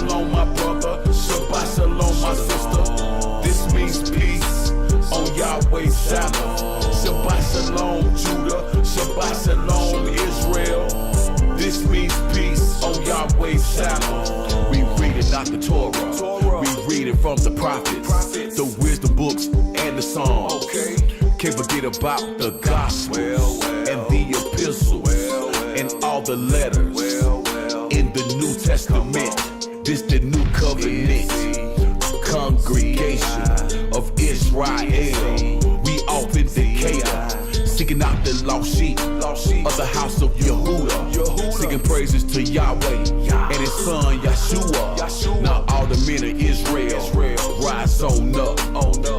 Shalom, my brother. Shabbat Shalom, my sister. This means peace on Yahweh's Sabbath. Shabbat Shalom, Judah. Shabbat Shalom, Israel. This means peace on Yahweh's Sabbath. We read it, not the Torah. We read it from the prophets, the wisdom books and the Psalms. Can't forget about the gospel and the epistles and all the letters in the New Testament. This the new covenant, congregation of Israel. We off in Decatur, seeking out the lost sheep of the house of Yehudah, singing praises to Yahweh and his son Yeshua. Now all the men of Israel rise on up.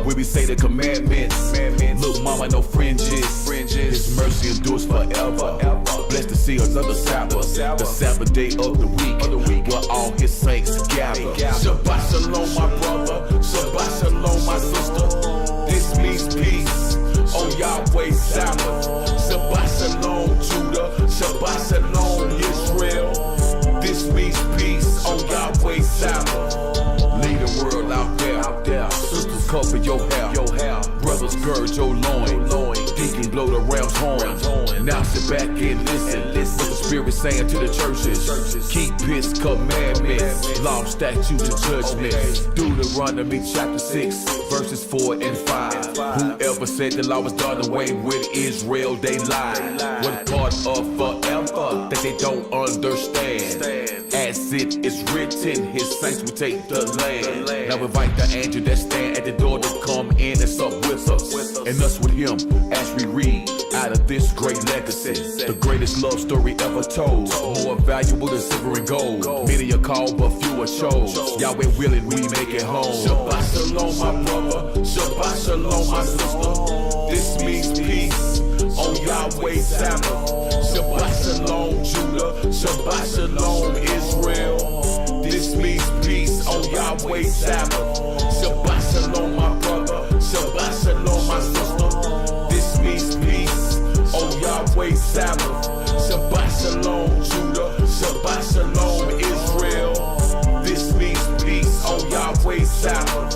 When we say the commandments, look mama, no fringes. His mercy endures forever. Blessed to see another Sabbath, the Sabbath day of the week, where all his saints gather. Shabbat Shalom, my brother. Shabbat Shalom, my sister. This means peace on Yahweh's Sabbath. Shabbat Shalom, Judah. Shabbat Shalom, Yisrael. This means peace on Yahweh's Sabbath. Lead the world out there. Sisters, cover your hair. Brothers, gird your loin. Deacon, blow the ram's horn. Now sit back and listen. What the Spirit saying to the churches. Keep His commandments, law, statutes, and judgments. Deuteronomy chapter 6, verses 4 and 5. Whoever said the law was done away with Israel, they lied. One part of forever that they don't understand. As it is written, His saints will take the land. Now invite the angel that stand at the door to come in and sup with us, and us with Him as we read out of this great legacy. The greatest love story ever told, more valuable than silver and gold. Many are called, but few are chosen. Yahweh willing, we make it home. Shabbat Shalom, my brother. Shabbat Shalom, my sister. This means peace on Yahweh's Sabbath. Shabbat Shalom, Judah. Shabbat Shalom, Israel. This means peace on Yahweh's Sabbath. Shabbat Shalom, my brother. Shabbat Shalom, my sister. This means peace on Yahweh's Sabbath. Shabbat Shalom, Judah. Shabbat Shalom, Israel. This means peace on Yahweh's Sabbath.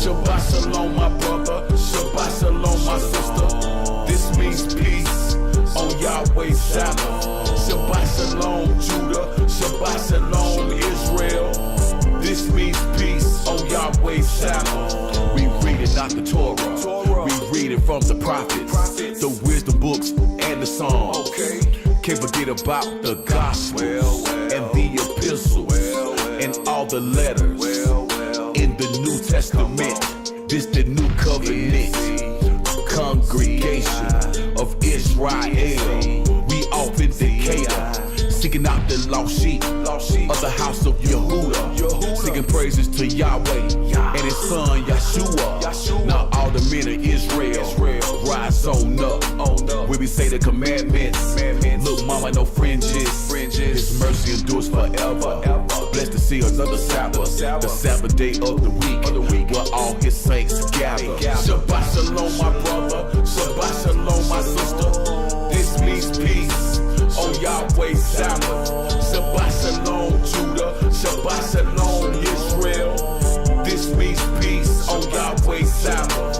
Shabbat Shalom, my brother. Shabbat Shalom, my sister. This means peace on Yahweh's Sabbath. Shabbat Shalom, Judah. Shabbat Shalom, Israel. This means peace on Yahweh's Sabbath. We read it, not the Torah. We read it from the prophets, the wisdom books and the Psalms. Can't forget about the gospel and the epistles and all the letters in the New Testament. This the new covenant, congregation of Israel. We off in Decatur, seeking out the lost sheep of the house of Yehudah, singing praises to Yahweh and his son Yeshua. Now all the men of Israel rise on up. When we say the commandments, look mama, no fringes. His mercy endures forever. Blessed to see another Sabbath, the Sabbath day of the week, where all his saints gather. Shabbat Shalom, my brother. Shabbat Shalom, my sister. This means peace on Yahweh's Sabbath. Shabbat Shalom, Judah. Shabbat Shalom, Yisrael. This means peace on Yahweh's Sabbath.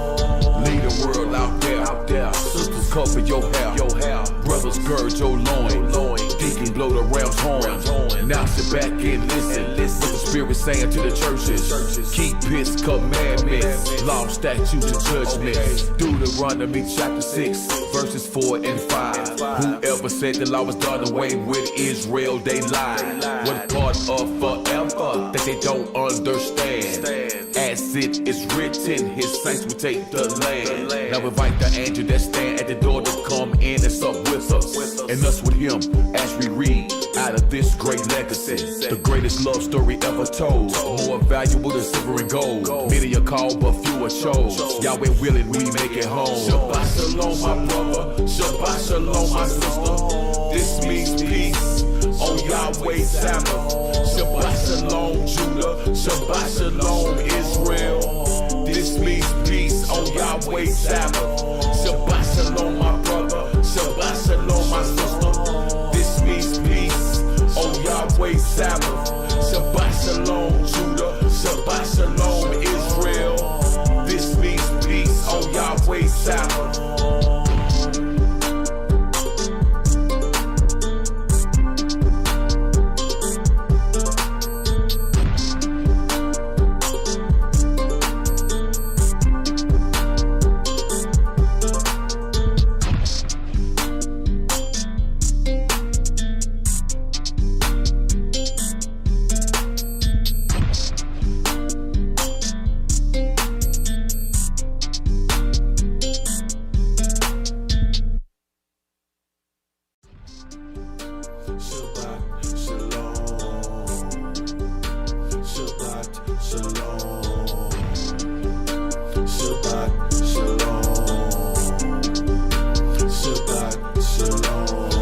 Lead the world out there. Sisters, cover your hair. Brothers, gird your loin. Deacon, blow the ram's horn. Now sit back and listen. What the Spirit saying to the churches. Keep His commandments, law, statutes, and judgments. Deuteronomy chapter 6, verses 4 and 5. Whoever said the law was done away with Israel, they lied. What part of forever that they don't understand? As it is written, his saints will take the land. Now invite the angel that stand at the door to come in and sup with us, and us with him as we read out of this great legacy. The greatest love story ever told, more valuable than silver and gold. Many are called, but few are chose. Yahweh willing, we make it home. Shabbat shalom, my brother. Shabbat shalom, my sister. This means peace on Yahweh's Sabbath. Shabbat shalom, Judah. Shabbat shalom, Israel. This means peace on Yahweh's Sabbath. Shabbat shalom, my brother. Shabbat shalom, my sister. This means peace on Yahweh's Sabbath. Shabbat shalom, Judah. Shabbat shalom, Israel. This means peace on Yahweh's Sabbath.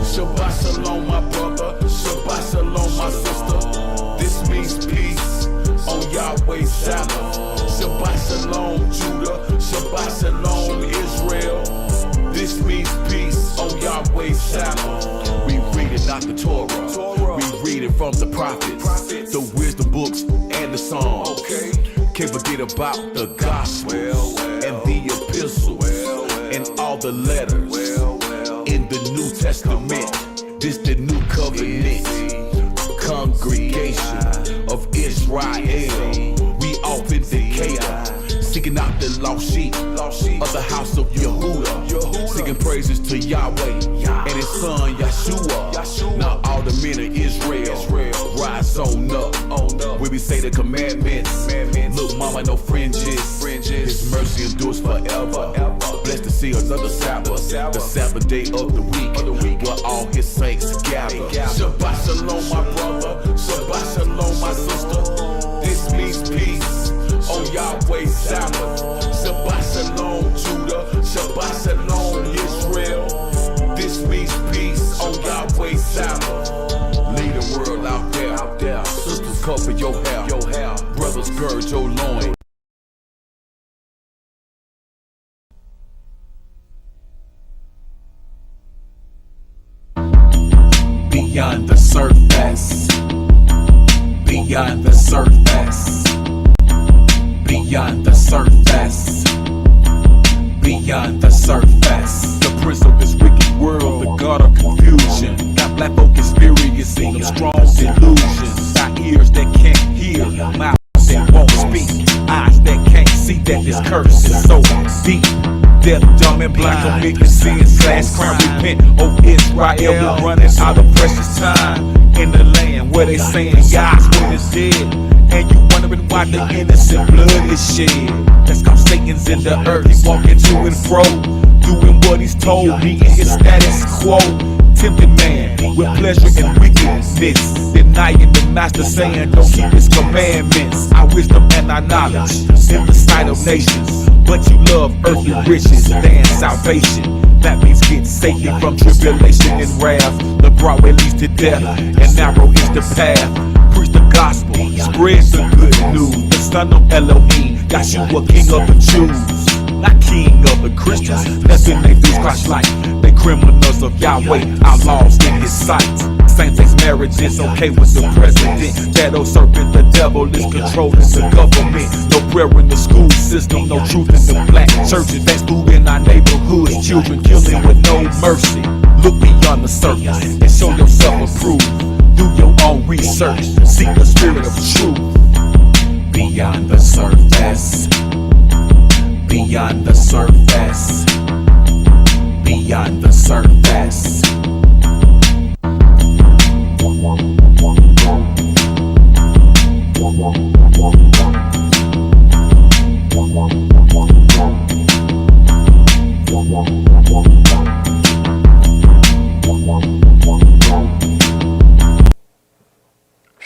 Shabbat shalom, my brother. Shabbat shalom, my sister. This means peace on Yahweh's Sabbath. Shabbat shalom, Judah. Shabbat shalom, Israel. This means peace on Yahweh's Sabbath. We read it, not the Torah. We read it from the prophets, the wisdom books and the Psalms. Can't forget about the gospel and the epistles and all the letters in the New Testament. This the new covenant, congregation of Israel. We off in Decatur, seeking out the lost sheep of the house of Yehudah, singing praises to Yahweh and his son Yeshua. Now all the men of Israel, rise on up. We say the commandments. Look, mama, no fringes. His mercy endures forever. Blessed to see another Sabbath, the Sabbath day of the week, where all his saints gather. Shabbat shalom, my brother. Shabbat shalom, my sister. This means peace on Yahweh's Sabbath. Shabbat shalom, Judah. Shabbat shalom, Israel. This means peace on Yahweh's Sabbath. Lead the world out there. Sisters, cover your hair. Brothers, gird your loin. Beyond the surface, beyond the surface, beyond the surface, beyond the surface. The prince of this wicked world, the god of confusion. Got black folk experiencing of strong delusions. Got ears that can't hear, mouths that won't speak, eyes that can't see that this curse is so deep. Deaf, dumb, and blind, committing sin / crime, repent, oh Israel, we're running out of precious time in the land where they saying Yah's when it's dead, and you wondering why the innocent blood is shed. That's cause Satan's in the earth, he's walking to and fro, doing what he's told, meeting his status quo, tempting man with pleasure and wickedness, denying the master, saying don't keep his commandments. Our wisdom and our knowledge in the sight of nations, but you love earthly riches than salvation. That means get safety from tribulation and wrath. The broad way leads to death, and narrow is the path. Preach the gospel, spread the good news. The son of Elohim, Yeshua, king of the Jews, not king of the Christians. Nothing they do Christ like. They criminals of Yahweh, outlaws in his sight. Same-sex marriage is okay with the president. That old serpent, the devil, is controlling the government. No prayer in the school system, no truth in the black churches. That's food in our neighborhoods, children killing with no mercy. Look beyond the surface and show yourself approved. Do your own research, seek the spirit of truth. Beyond the surface, beyond the surface, beyond the surface.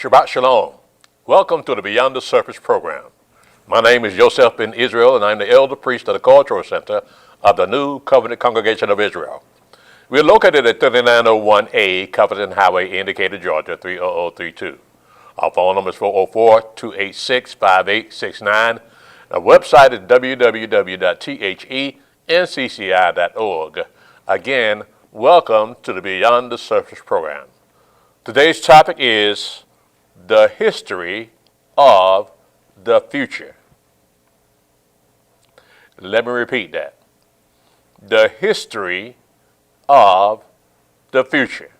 Shabbat Shalom. Welcome to the Beyond the Surface program. My name is Joseph ben Israel, and I'm the elder priest of the Cultural Center of the New Covenant Congregation of Israel. We're located at 3901A Covington Highway, Indicator, Georgia, 30032. Our phone number is 404-286-5869. Our website is www.thencci.org. Again, welcome to the Beyond the Surface program. Today's topic is the history of the future. Let me repeat that. The history of the future.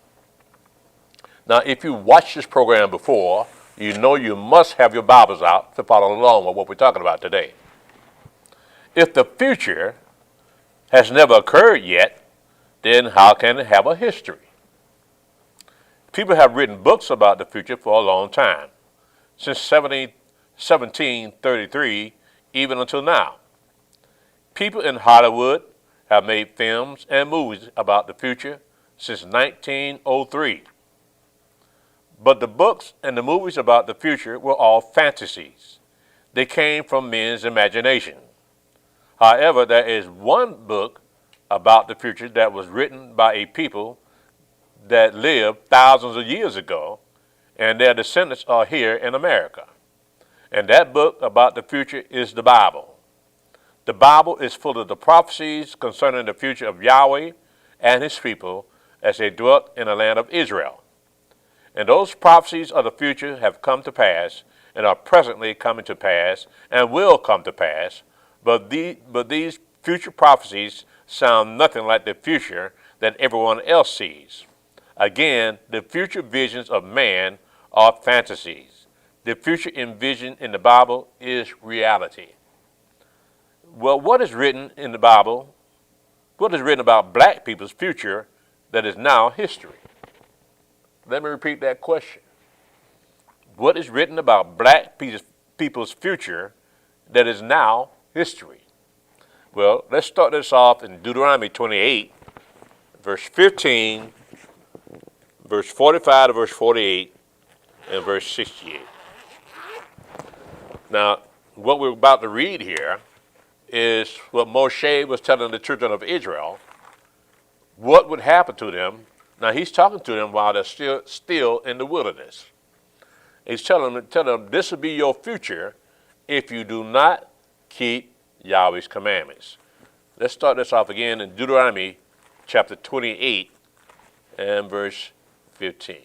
Now, if you watched this program before, you know you must have your Bibles out to follow along with what we're talking about today. If the future has never occurred yet, then how can it have a history? People have written books about the future for a long time, since 1733, even until now. People in Hollywood have made films and movies about the future since 1903. But the books and the movies about the future were all fantasies. They came from men's imagination. However, there is one book about the future that was written by a people that lived thousands of years ago, and their descendants are here in America. And that book about the future is the Bible. The Bible is full of the prophecies concerning the future of Yahweh and his people as they dwelt in the land of Israel. And those prophecies of the future have come to pass and are presently coming to pass and will come to pass, but these future prophecies sound nothing like the future that everyone else sees. Again, the future visions of man are fantasies. The future envisioned in the Bible is reality. Well, what is written in the Bible? What is written about black people's future that is now history? Let me repeat that question. What is written about black people's future that is now history? Well, let's start this off in Deuteronomy 28, verse 15, verse 45 to verse 48, and verse 68. Now, what we're about to read here is what Moshe was telling the children of Israel, what would happen to them. Now, he's talking to them while they're still in the wilderness. He's telling them this will be your future if you do not keep Yahweh's commandments. Let's start this off again in Deuteronomy chapter 28 and verse 15.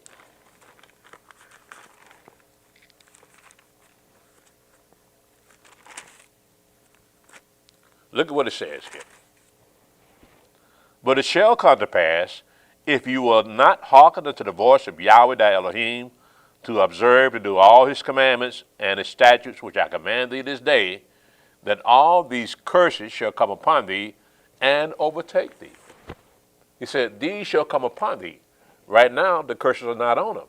Look at what it says here. But it shall come to pass, if you will not hearken unto the voice of Yahweh thy Elohim, to observe and do all his commandments and his statutes which I command thee this day, that all these curses shall come upon thee and overtake thee. He said, these shall come upon thee. Right now, the curses are not on them.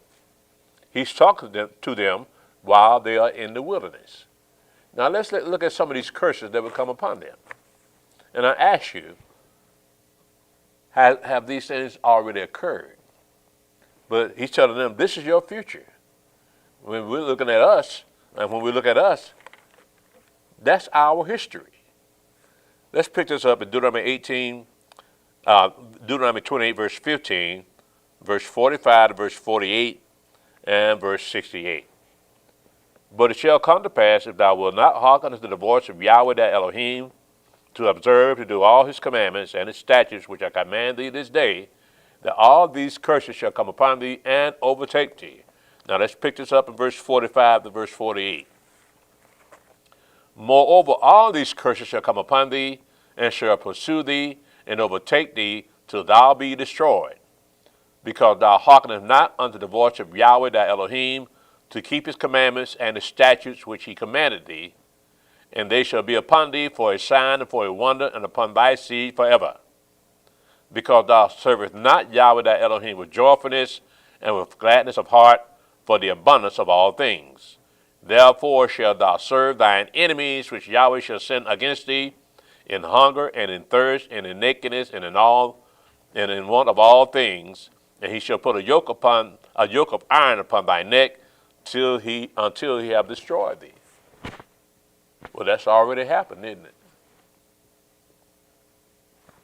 He's talking to them while they are in the wilderness. Now, let's look at some of these curses that will come upon them. And I ask you, have these things already occurred? But he's telling them, this is your future. When we're looking at us, and when we look at us, that's our history. Let's pick this up in Deuteronomy 28, verse 15, verse 45 to verse 48, and verse 68. But it shall come to pass, if thou wilt not hearken unto the voice of Yahweh thy Elohim, to observe, to do all his commandments and his statutes which I command thee this day, that all these curses shall come upon thee and overtake thee. Now let's pick this up in verse 45 to verse 48. Moreover, all these curses shall come upon thee, and shall pursue thee, and overtake thee, till thou be destroyed, because thou hearkenest not unto the voice of Yahweh thy Elohim, to keep his commandments and his statutes which he commanded thee, and they shall be upon thee for a sign and for a wonder, and upon thy seed forever. Because thou servest not Yahweh thy Elohim with joyfulness and with gladness of heart, for the abundance of all things. Therefore shalt thou serve thine enemies, which Yahweh shall send against thee, in hunger and in thirst and in nakedness and in want of all things. And he shall put a yoke of iron upon thy neck, until he have destroyed thee. Well, that's already happened, isn't it?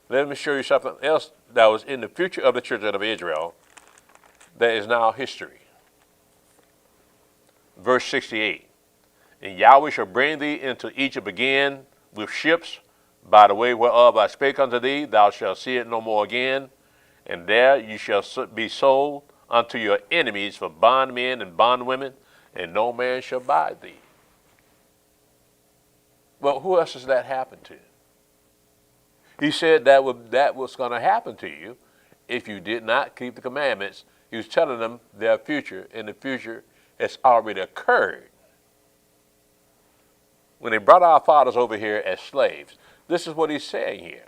Let me show you something else that was in the future of the children of Israel that is now history. Verse 68. And Yahweh shall bring thee into Egypt again with ships, by the way whereof I spake unto thee, thou shalt see it no more again. And there you shall be sold unto your enemies for bondmen and bondwomen, and no man shall buy thee. Well, who else does that happen to? He said that was going to happen to you if you did not keep the commandments. He was telling them their future, and the future has already occurred. When they brought our fathers over here as slaves, this is what he's saying here.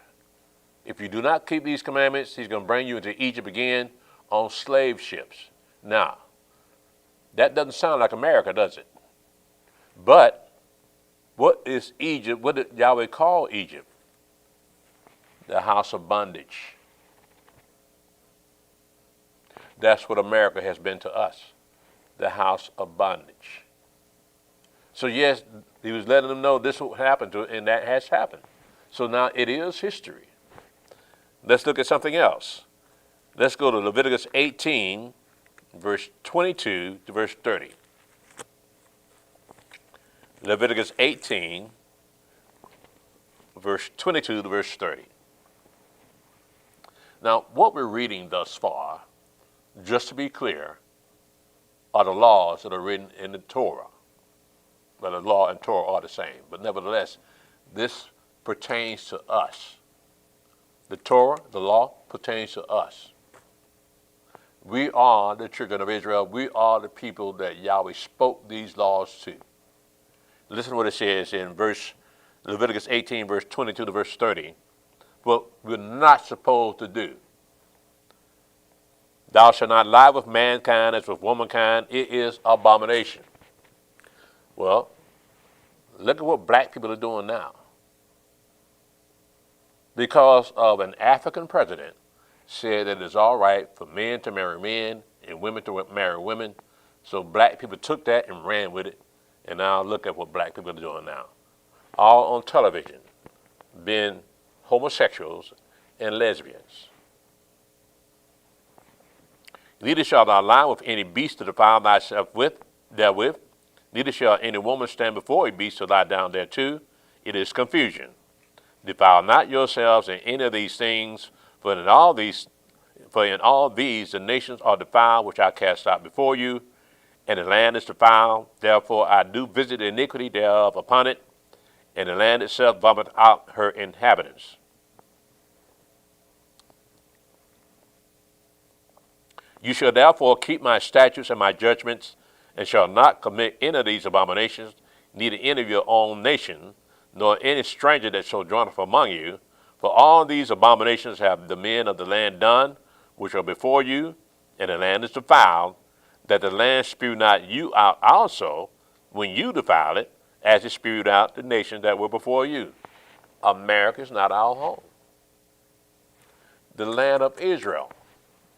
If you do not keep these commandments, he's going to bring you into Egypt again on slave ships. Now, that doesn't sound like America, does it? But what is Egypt? What did Yahweh call Egypt? The house of bondage. That's what America has been to us, the house of bondage. So yes, he was letting them know this will happen to it, and that has happened. So now it is history. Let's look at something else. Let's go to Leviticus 18, verse 22 to verse 30. Leviticus 18, verse 22 to verse 30. Now, what we're reading thus far, just to be clear, are the laws that are written in the Torah. Well, the law and Torah are the same, but nevertheless, this pertains to us. The Torah, the law, pertains to us. We are the children of Israel. We are the people that Yahweh spoke these laws to. Listen to what it says in Leviticus 18, verse 22 to verse 30. What we're not supposed to do. Thou shalt not lie with mankind as with womankind. It is abomination. Well, look at what black people are doing now. Because of an African president said that it's all right for men to marry men and women to marry women. So black people took that and ran with it. And now look at what black people are doing now. All on television, being homosexuals and lesbians. Neither shalt thou lie with any beast to defile thyself therewith. Neither shall any woman stand before a beast to lie down thereto. It is confusion. Defile not yourselves in any of these things, for in all these the nations are defiled, which I cast out before you, and the land is defiled. Therefore I do visit the iniquity thereof upon it, and the land itself vomit out her inhabitants. You shall therefore keep my statutes and my judgments, and shall not commit any of these abominations, neither any of your own nation, nor any stranger that sojourneth among you. For all these abominations have the men of the land done, which are before you, and the land is defiled, that the land spew not you out also, when you defile it, as it spewed out the nations that were before you. America is not our home. The land of Israel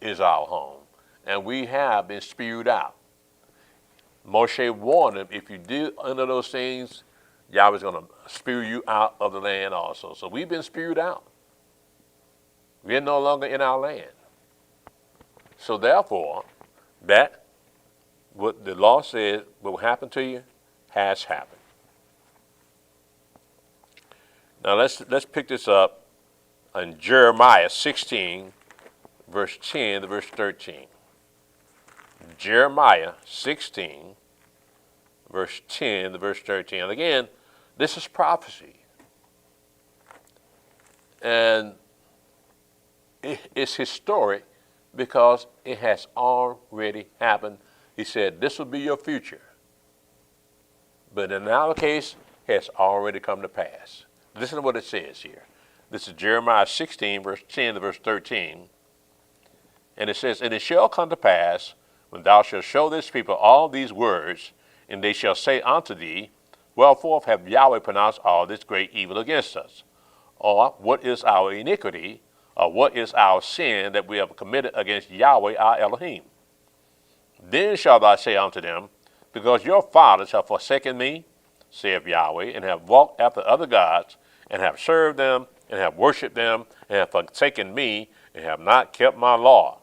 is our home, and we have been spewed out. Moshe warned them, if you do under those things, Yahweh's going to spew you out of the land also. So we've been spewed out. We're no longer in our land. So therefore, that what the law says will happen to you has happened. Now let's pick this up in Jeremiah 16, verse 10 to verse 13. Jeremiah 16, verse 10 to verse 13. And again, this is prophecy. And it's historic because it has already happened. He said, this will be your future. But in our case, it has already come to pass. Listen to what it says here. This is Jeremiah 16, verse 10 to verse 13. And it says, and it shall come to pass, when thou shalt show this people all these words, and they shall say unto thee, wherefore hath Yahweh pronounced all this great evil against us? Or what is our iniquity, or what is our sin that we have committed against Yahweh our Elohim? Then shalt thou say unto them, because your fathers have forsaken me, saith Yahweh, and have walked after other gods, and have served them, and have worshipped them, and have forsaken me, and have not kept my law.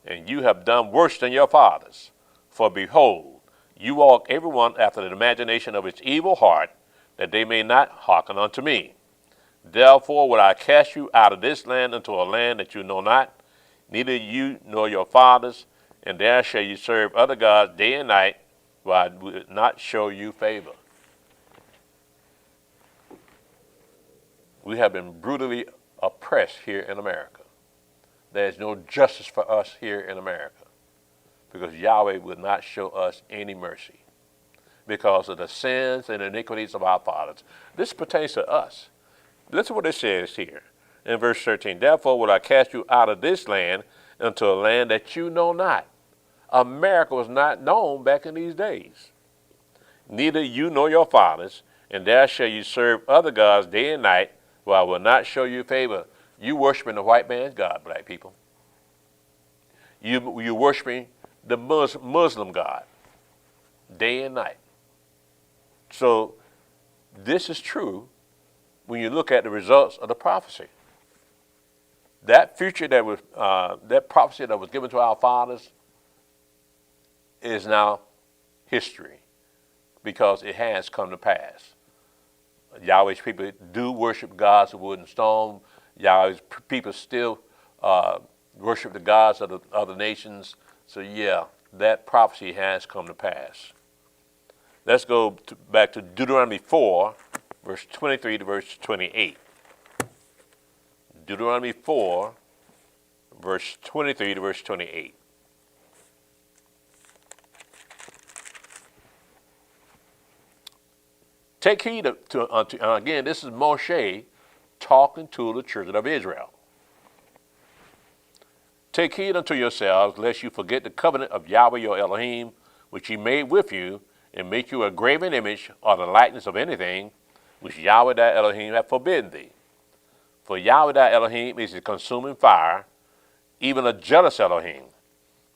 And you have done worse than your fathers. For behold, you walk every one after the imagination of its evil heart, that they may not hearken unto me. Therefore will I cast you out of this land into a land that you know not, neither you nor your fathers, and there shall you serve other gods day and night, while I will not show you favor. We have been brutally oppressed here in America. There is no justice for us here in America, because Yahweh will not show us any mercy because of the sins and iniquities of our fathers. This pertains to us. Listen to what it says here in verse 13. Therefore will I cast you out of this land into a land that you know not. America was not known back in these days. Neither you nor your fathers, and there shall you serve other gods day and night, while I will not show you favor. You worshiping the white man's God, black people. You worshiping the Muslim God day and night. So this is true when you look at the results of the prophecy. That future that was that prophecy that was given to our fathers is now history, because it has come to pass. Yahweh's people do worship gods of wood and stone. Yahweh's people still worship the gods of the other nations. So yeah, that prophecy has come to pass. Let's go back to Deuteronomy 4, verse 23 to verse 28. Deuteronomy 4, verse 23 to verse 28. Take heed unto, again, this is Moshe talking to the children of Israel. Take heed unto yourselves, lest you forget the covenant of Yahweh your Elohim, which he made with you, and make you a graven image or the likeness of anything which Yahweh thy Elohim hath forbidden thee. For Yahweh thy Elohim is a consuming fire, even a jealous Elohim.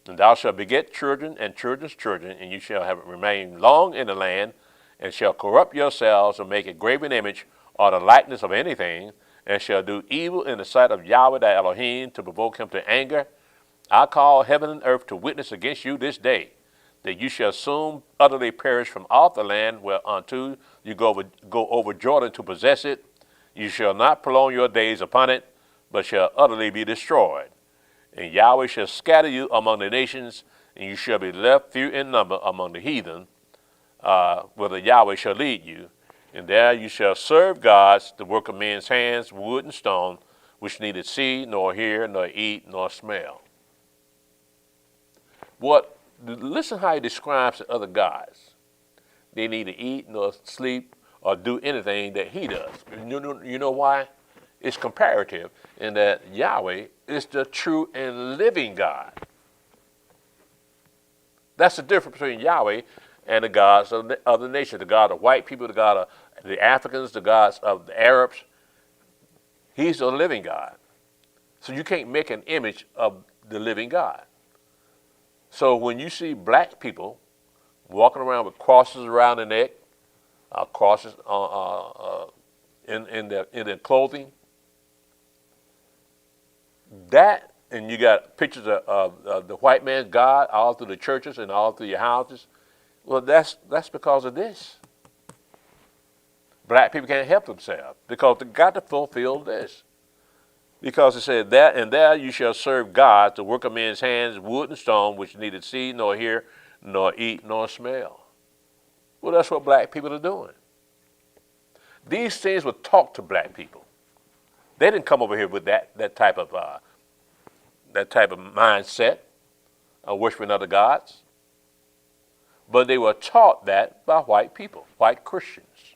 And thou shalt beget children and children's children, and you shall have remained long in the land, and shall corrupt yourselves and make a graven image or the likeness of anything, and shall do evil in the sight of Yahweh thy Elohim to provoke him to anger. I call heaven and earth to witness against you this day, that you shall soon utterly perish from off the land whereunto you go over Jordan to possess it. You shall not prolong your days upon it, but shall utterly be destroyed. And Yahweh shall scatter you among the nations, and you shall be left few in number among the heathen, whither Yahweh shall lead you. And there you shall serve gods, the work of men's hands, wood and stone, which neither see, nor hear, nor eat, nor smell. Listen how he describes the other gods. They neither eat, nor sleep, or do anything that he does. You know why? It's comparative in that Yahweh is the true and living God. That's the difference between Yahweh and the gods of the other nations, the God of white people, the God of the Africans, the gods of the Arabs. He's the living God. So you can't make an image of the living God. So when you see black people walking around with crosses around their neck, crosses in their clothing, that, and you got pictures of the white man's God all through the churches and all through your houses. Well, that's because of this. Black people can't help themselves because they got to fulfill this. Because it said that, and there you shall serve God, the work of men's hands, wood and stone, which neither see, nor hear, nor eat, nor smell. Well, that's what black people are doing. These things were taught to black people. They didn't come over here with that type of mindset of worshiping other gods. But they were taught that by white people, white Christians.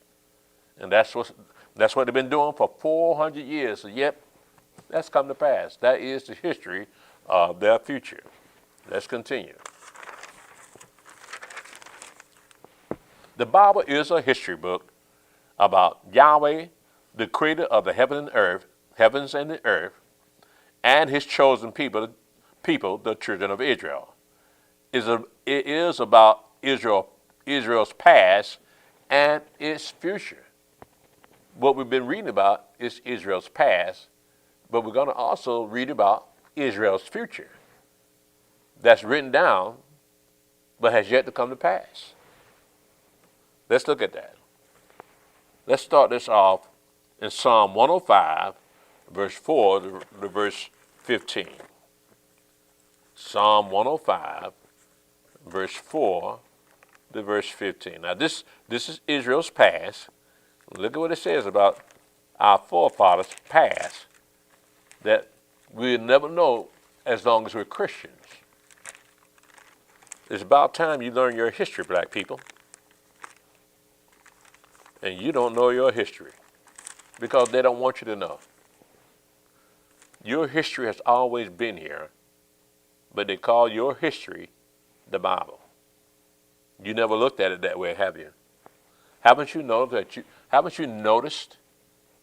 And that's what they've been doing for 400 years. So yep, that's come to pass. That is the history of their future. Let's continue. The Bible is a history book about Yahweh, the creator of the heavens and the earth, and his chosen people, the children of Israel. It is about Israel's past and its future. What we've been reading about is Israel's past, but we're going to also read about Israel's future. That's written down, but has yet to come to pass. Let's look at that. Let's start this off in Psalm 105, verse 4 to verse 15. Psalm 105, verse 4 to verse 15. Now this is Israel's past. Look at what it says about our forefathers' past that we'll never know as long as we're Christians. It's about time you learn your history, black people. And you don't know your history because they don't want you to know. Your history has always been here, but they call your history the Bible. You never looked at it that way, have you? Haven't you noticed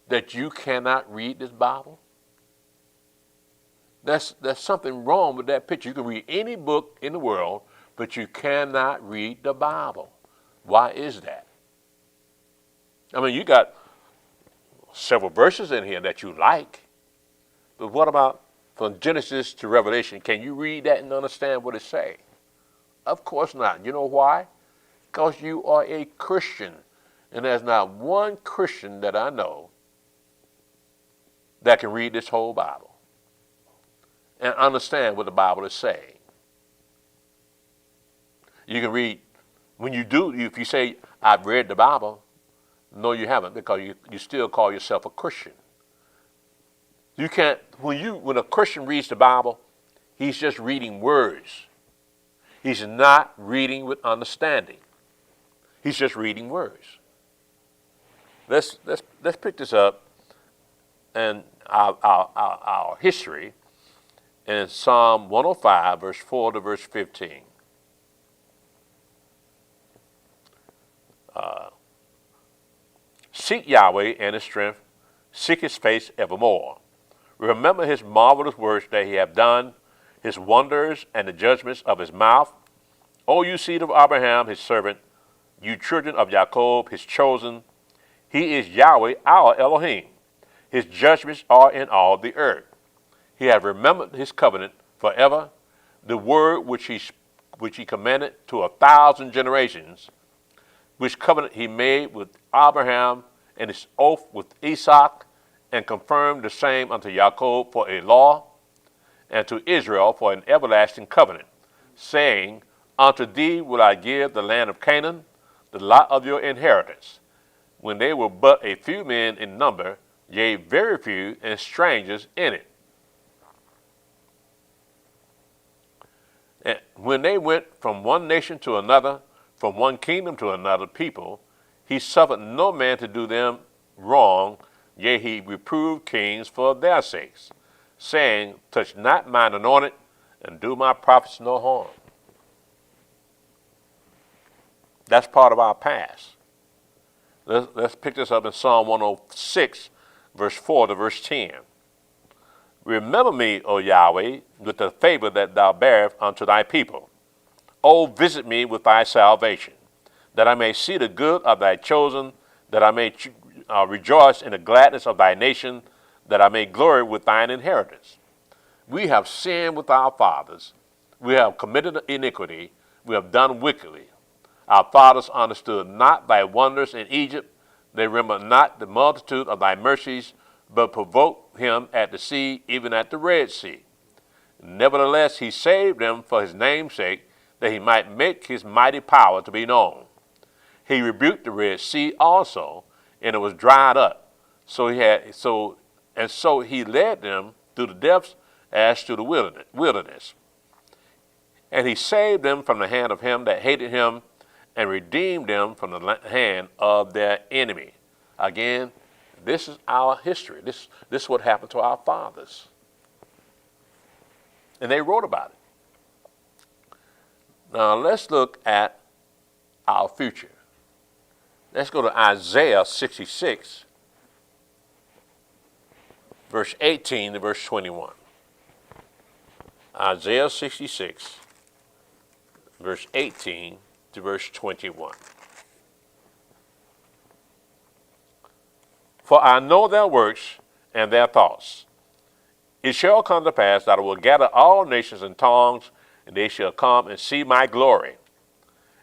that you cannot read this Bible? There's something wrong with that picture. You can read any book in the world, but you cannot read the Bible. Why is that? I mean, you got several verses in here that you like, but what about from Genesis to Revelation? Can you read that and understand what it's saying? Of course not. You know why? Because you are a Christian, and there's not one Christian that I know that can read this whole Bible and understand what the Bible is saying. You can read, when you do, if you say, I've read the Bible, no, you haven't, because you still call yourself a Christian. You can't, when a Christian reads the Bible, he's just reading words. He's not reading with understanding. He's just reading words. Let's pick this up and our history in Psalm 105, verse 4 to verse 15. Seek Yahweh and his strength, seek his face evermore. Remember his marvelous works that he hath done, his wonders and the judgments of his mouth. O you seed of Abraham, his servant, you children of Jacob, his chosen. He is Yahweh, our Elohim. His judgments are in all the earth. He hath remembered his covenant forever, the word which he commanded to 1,000 generations, which covenant he made with Abraham and his oath with Isaac, and confirmed the same unto Jacob for a law, and to Israel for an everlasting covenant, saying, Unto thee will I give the land of Canaan, the lot of your inheritance, when they were but a few men in number, yea, very few, and strangers in it. And when they went from one nation to another, from one kingdom to another people, he suffered no man to do them wrong, yea, he reproved kings for their sakes, saying, Touch not mine anointed, and do my prophets no harm. That's part of our past. Let's pick this up in Psalm 106, verse 4 to verse 10. Remember me, O Yahweh, with the favor that thou bearest unto thy people. O visit me with thy salvation, that I may see the good of thy chosen, that I may rejoice in the gladness of thy nation, that I may glory with thine inheritance. We have sinned with our fathers. We have committed iniquity. We have done wickedly. Our fathers understood not thy wonders in Egypt. They remembered not the multitude of thy mercies, but provoked him at the sea, even at the Red Sea. Nevertheless, he saved them for his name's sake, that he might make his mighty power to be known. He rebuked the Red Sea also, and it was dried up. So he led them through the depths as to the wilderness. And he saved them from the hand of him that hated him, and redeemed them from the hand of their enemy. Again, this is our history. This is what happened to our fathers. And they wrote about it. Now let's look at our future. Let's go to Isaiah 66, verse 18 to verse 21. Isaiah 66, verse 18 to verse 21. For I know their works and their thoughts. It shall come to pass that I will gather all nations and tongues, and they shall come and see my glory.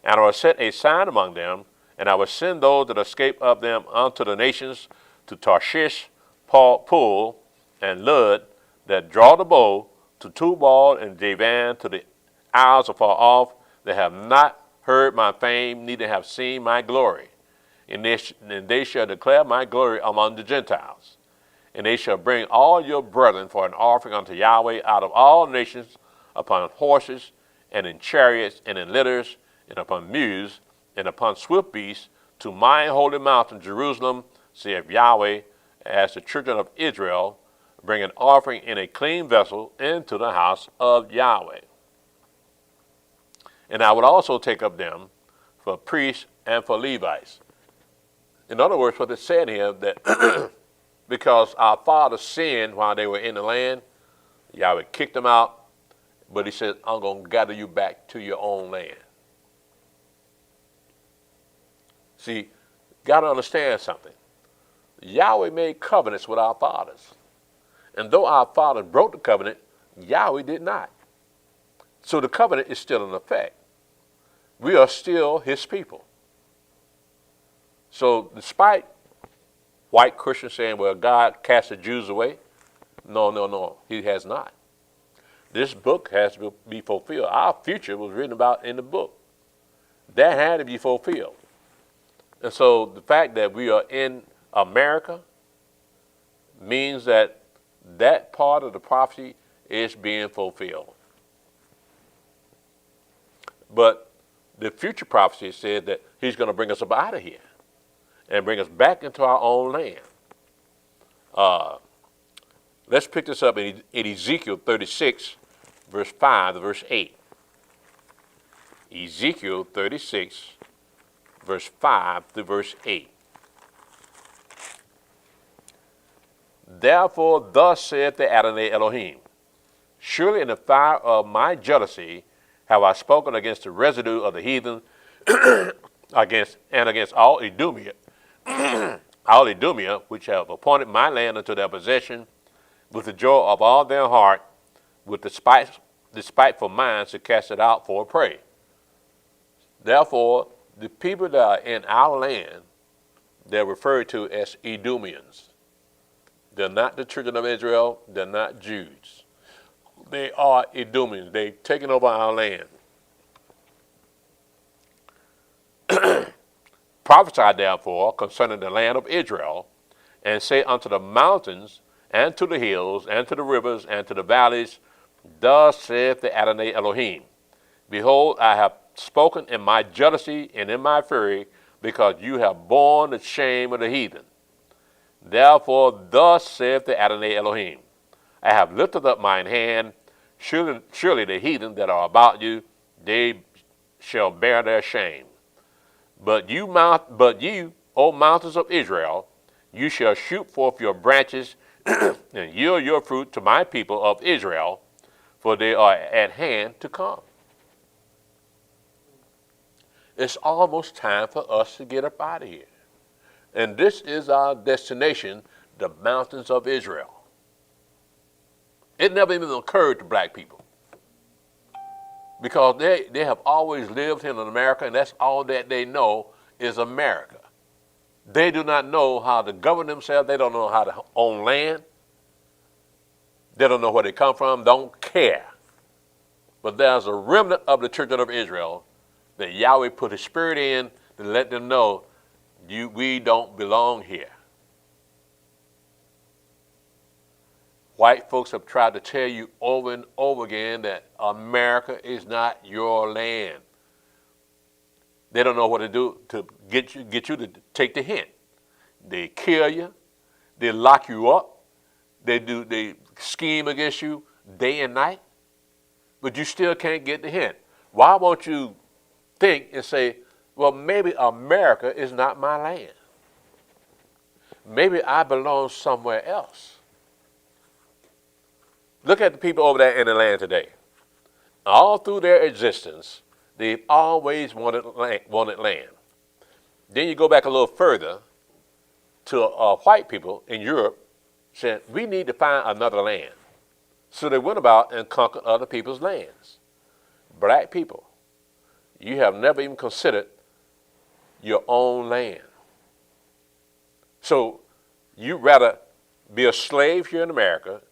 And I will set a sign among them, and I will send those that escape of them unto the nations, to Tarshish, Pul, and Lud, that draw the bow, to Tubal and Javan, to the isles afar off, that have not heard my fame, neither have seen my glory. And they shall declare my glory among the Gentiles. And they shall bring all your brethren for an offering unto Yahweh out of all nations, upon horses, and in chariots, and in litters, and upon mules, and upon swift beasts, to my holy mountain Jerusalem, saith Yahweh, as the children of Israel bring an offering in a clean vessel into the house of Yahweh. And I would also take up them for priests and for Levites. In other words, what it's saying here, that because our fathers sinned while they were in the land, Yahweh kicked them out, but he said, I'm going to gather you back to your own land. See, got to understand something. Yahweh made covenants with our fathers. And though our fathers broke the covenant, Yahweh did not. So the covenant is still in effect. We are still his people. So despite white Christians saying, well, God cast the Jews away, no, he has not. This book has to be fulfilled. Our future was written about in the book. That had to be fulfilled. And so the fact that we are in America means that that part of the prophecy is being fulfilled. But the future prophecy said that he's going to bring us up out of here and bring us back into our own land. Let's pick this up in Ezekiel 36, verse 5 to verse 8. Ezekiel 36, verse 5 to verse 8. Therefore, thus saith the Adonai Elohim, surely in the fire of my jealousy have I spoken against the residue of the heathen, against all Idumea, all Idumea, which have appointed my land unto their possession, with the joy of all their heart, with the spiteful minds to cast it out for a prey. Therefore, the people that are in our land, they're referred to as Edomians. They're not the children of Israel. They're not Jews. They are Edomians. They've taken over our land. Prophesy therefore concerning the land of Israel, and say unto the mountains, and to the hills, and to the rivers, and to the valleys, thus saith the Adonai Elohim, behold, I have spoken in my jealousy and in my fury, because you have borne the shame of the heathen. Therefore, thus saith the Adonai Elohim, I have lifted up mine hand, surely the heathen that are about you, they shall bear their shame. But you, O mountains of Israel, you shall shoot forth your branches and yield your fruit to my people of Israel, for they are at hand to come. It's almost time for us to get up out of here. And this is our destination, the mountains of Israel. It never even occurred to black people, because they have always lived here in America, and that's all that they know is America. They do not know how to govern themselves. They don't know how to own land. They don't know where they come from, don't care. But there's a remnant of the children of Israel that Yahweh put his spirit in to let them know we don't belong here. White folks have tried to tell you over and over again that America is not your land. They don't know what to do to get you to take the hint. They kill you. They lock you up. They scheme against you day and night. But you still can't get the hint. Why won't you think and say, well, maybe America is not my land. Maybe I belong somewhere else. Look at the people over there in the land today. All through their existence, They've always wanted land. Then you go back a little further to white people in Europe saying, we need to find another land. So they went about and conquered other people's lands. Black people, you have never even considered your own land. So you'd rather be a slave here in America,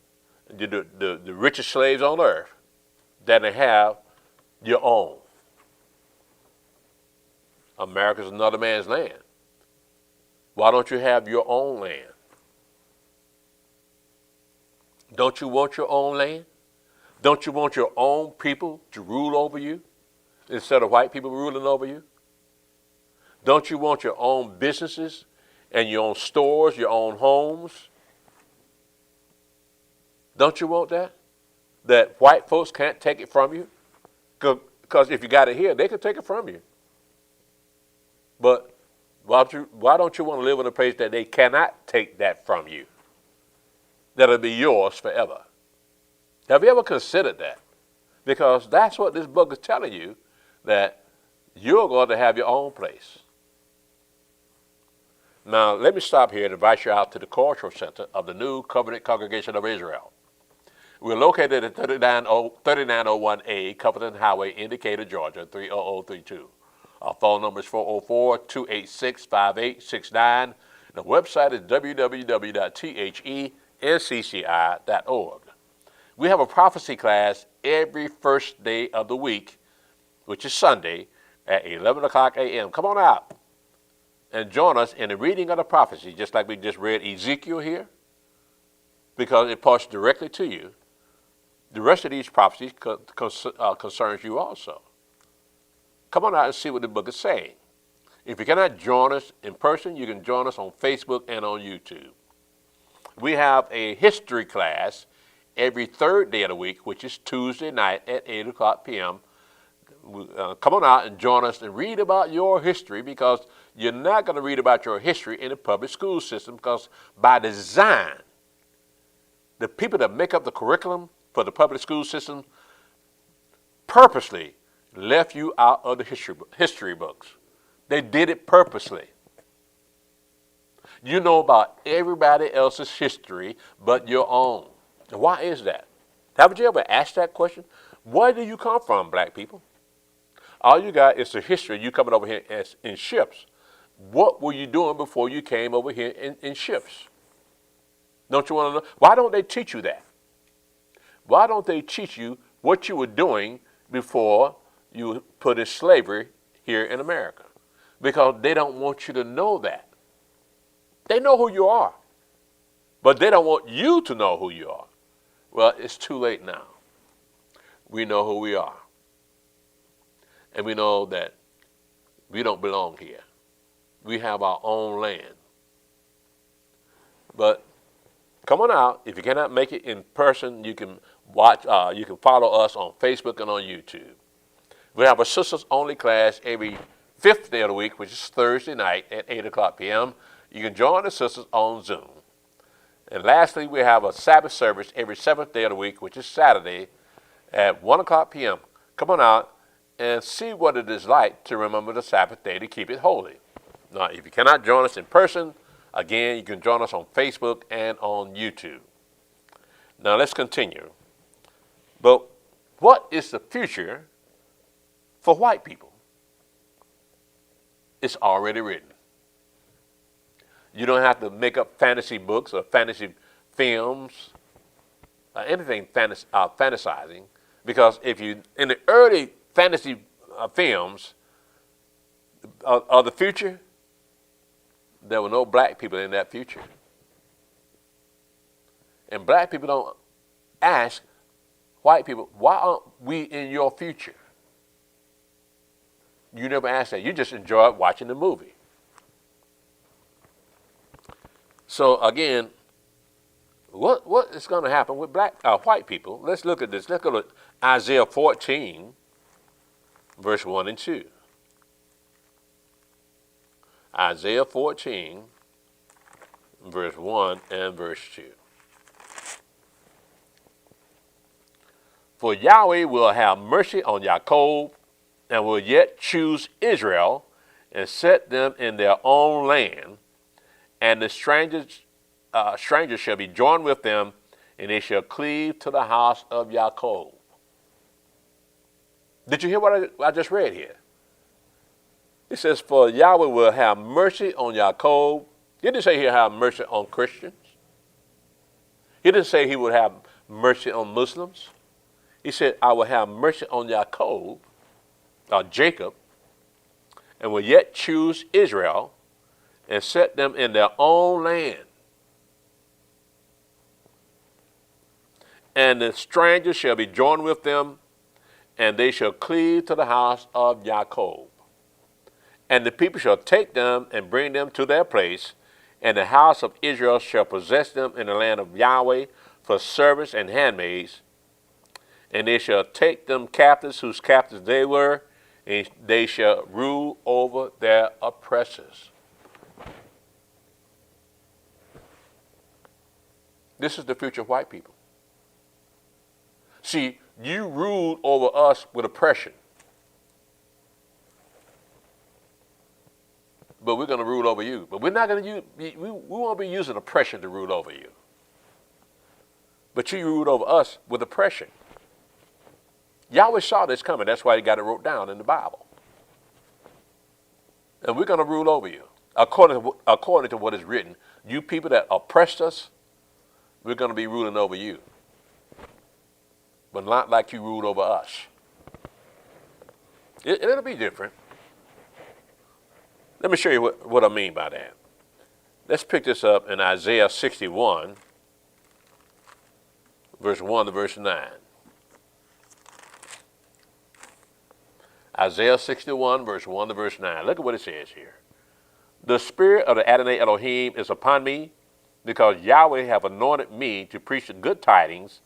the richest slaves on earth, than to have your own. America's another man's land. Why don't you have your own land? Don't you want your own land? Don't you want your own people to rule over you instead of white people ruling over you? Don't you want your own businesses and your own stores, your own homes? Don't you want that? That white folks can't take it from you? Because if you got it here, they can take it from you. But why don't you want to live in a place that they cannot take that from you? That'll be yours forever. Have you ever considered that? Because that's what this book is telling you, that you're going to have your own place. Now, let me stop here and invite you out to the cultural center of the New Covenant Congregation of Israel. We're located at 3901A Covenant Highway in Decatur, Georgia, 30032. Our phone number is 404-286-5869. The website is www.thencci.org. We have a prophecy class every first day of the week, which is Sunday, at 11 o'clock a.m. Come on out and join us in the reading of the prophecy, just like we just read Ezekiel here, because it points directly to you. The rest of these prophecies concerns you also. Come on out and see what the book is saying. If you cannot join us in person, you can join us on Facebook and on YouTube. We have a history class every third day of the week, which is Tuesday night at 8 o'clock p.m. Come on out and join us and read about your history, because you're not going to read about your history in the public school system, because by design, the people that make up the curriculum for the public school system purposely left you out of the history books. They did it purposely. You know about everybody else's history but your own. And why is that? Haven't you ever asked that question? Where do you come from, black people? All you got is the history. You coming over here in ships. What were you doing before you came over here in ships? Don't you want to know? Why don't they teach you that? Why don't they teach you what you were doing before you put in slavery here in America? Because they don't want you to know that. They know who you are, but they don't want you to know who you are. Well, it's too late now. We know who we are. And we know that we don't belong here. We have our own land. But come on out. If you cannot make it in person, you can watch. You can follow us on Facebook and on YouTube. We have a sisters only class every fifth day of the week, which is Thursday night at 8 o'clock p.m. You can join the sisters on Zoom. And lastly, we have a Sabbath service every seventh day of the week, which is Saturday at 1 o'clock p.m. Come on out and see what it is like to remember the Sabbath day to keep it holy. Now, if you cannot join us in person, again, you can join us on Facebook and on YouTube. Now, let's continue. But what is the future for white people? It's already written. You don't have to make up fantasy books or fantasy films or anything fantasizing, because if you, in the early fantasy films of the future, there were no black people in that future. And black people don't ask white people, why aren't we in your future? You never ask that. You just enjoy watching the movie. So again, what is going to happen with white people? Let's look at this. Let's go to Isaiah 14, verse 1 and 2. Isaiah 14, verse 1 and verse 2. For Yahweh will have mercy on Jacob and will yet choose Israel and set them in their own land, and the strangers shall be joined with them, and they shall cleave to the house of Jacob. Did you hear what I just read here? It says, for Yahweh will have mercy on Jacob. He didn't say he'll have mercy on Christians. He didn't say he would have mercy on Muslims. He said, I will have mercy on Jacob, or Jacob, and will yet choose Israel and set them in their own land. And the strangers shall be joined with them, and they shall cleave to the house of Jacob. And the people shall take them and bring them to their place, and the house of Israel shall possess them in the land of Yahweh for servants and handmaids. And they shall take them captives, whose captives they were, and they shall rule over their oppressors. This is the future of white people. See, you ruled over us with oppression, but we're going to rule over you. But we're not going to use, we won't be using oppression to rule over you. But you ruled over us with oppression. Yahweh saw this coming. That's why he got it wrote down in the Bible. And we're going to rule over you. According to what is written, you people that oppressed us, we're going to be ruling over you. But not like you ruled over us. It'll be different. Let me show you what I mean by that. Let's pick this up in Isaiah 61, verse 1 to verse 9. Isaiah 61, verse 1 to verse 9. Look at what it says here. The spirit of the Adonai Elohim is upon me, because Yahweh have anointed me to preach the good tidings